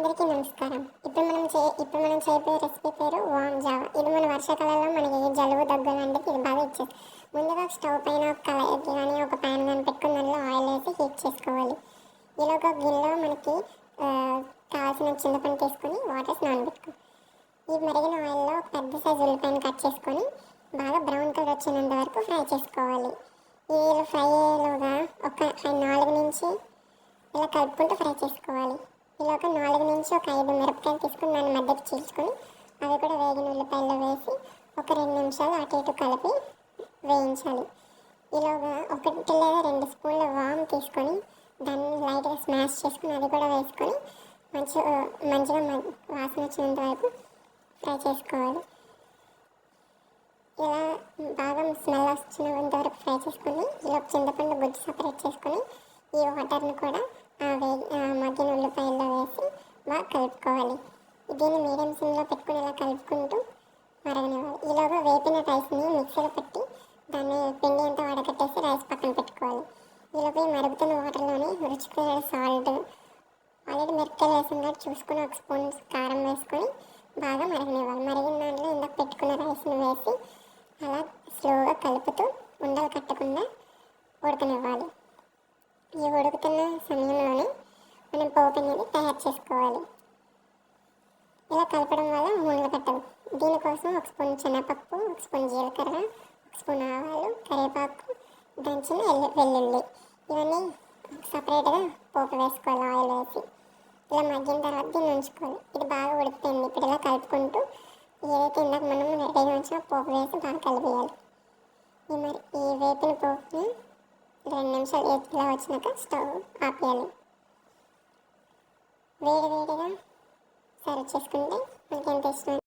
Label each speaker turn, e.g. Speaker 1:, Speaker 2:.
Speaker 1: అందరికీ నమస్కారం. ఇప్పుడు మనం చేయబోయే రెసిపీ పేరు వామ్ జావా. ఇది మన వర్షాకాలంలో మనకి జలుబు, దగ్గు లాంటిది ఇది బాగా ఇచ్చేది. ముందుగా స్టవ్ పైన ఒక కళాయి కానీ ఒక ప్యాన్ కానీ పెట్టుకుని దానిలో ఆయిల్ వేసి హీట్ చేసుకోవాలి. ఈలోగా ఒక గిన్నెలో మనకి కావాల్సిన చింతపండు తీసుకొని వాటర్ నానబెట్టుకోవాలి. ఈ మరిగిన ఆయిల్లో ఒక పెద్ద సైజు ఉల్లిపాయను కట్ చేసుకొని బాగా బ్రౌన్ కలర్ వచ్చేంత వరకు ఫ్రై చేసుకోవాలి. ఈ ఫ్రై అయ్యేలోగా ఒక 4 నుంచి ఇలా కలుపుకుంటూ ఫ్రై చేసుకోవాలి. ఇలా ఒక 4 నుంచి ఒక 5 మిరపకాయలు తీసుకుని దాన్ని మధ్యకి చీల్చుకొని అవి కూడా వేగిన ఉల్లిపాయల్లో వేసి ఒక 2 నిమిషాలు అటు ఇటు కలిపి వేయించాలి. ఇలాగా 1 లేదా 2 స్పూన్ల వామ్ తీసుకొని దాన్ని లైట్గా స్మాష్ చేసుకుని అది కూడా వేసుకొని మంచిగా వాసన వచ్చేంత వరకు ఫ్రై చేసుకోవాలి. ఇలా బాగా స్మెల్ వచ్చినంత వరకు ఫ్రై చేసుకొని ఇలా చింతపండు గుజ్జు సపరేట్ చేసుకొని ఈ వాటర్ని కూడా మగ్గిన ఉల్లిపాయల్లో వేసి బాగా కలుపుకోవాలి. దీన్ని మీడియం సిమ్లో పెట్టుకుని ఇలా కలుపుకుంటూ మరగనివ్వాలి. ఈలోగా వేపిన రైస్ని మిక్సీలో పెట్టి దాన్ని పిండి అంతా వడకట్టేసి రైస్ పక్కన పెట్టుకోవాలి. ఈలోపు మరుగుతున్న వాటర్లోని రుచికి సాల్ట్ ఆల్రెడీ మిరపకాయలు వేసిన కాబట్టి చూసుకొని 1 స్పూన్ కారం వేసుకొని బాగా మరగనివ్వాలి. మరిగిన దాంట్లో ఇందాక పెట్టుకున్న రైస్ని వేసి అలా స్లోగా కలుపుతూ ఉండలు కట్టకుండా ఉడకనివ్వాలి. ఈ ఉడుకుతున్న సమయంలోనే మనం పోపు అనేది తయారు చేసుకోవాలి. ఇలా కలపడం వల్ల ఉండలు కట్టదు. దీనికోసం 1 స్పూన్ శనగపప్పు, 1 స్పూన్ జీలకర్ర, 1 స్పూన్ ఆవాలు, కరివేపాకు, దంచిన వెల్లుల్లి ఇవన్నీ సపరేట్గా పోపు వేసుకోవాలి. ఆయిల్ వేసి ఇలా మగ్గిన తర్వాత దీన్ని ఉంచుకోవాలి. ఇది బాగా ఉడికిపోయింది. ఇప్పుడు ఇలా కలుపుకుంటూ ఏదైతే ఇందాక మనం రెడీగా ఉంచిన పోపు వేసి బాగా కలిపేయాలి. ఈ వేపిన పోపుని 2 నిమిషాలు ఇలా వచ్చినాక స్టవ్ ఆపేయాలి. వేడివేడిగా సర్వ్ చేసుకుంటే మనకి ఎంత ఇష్టం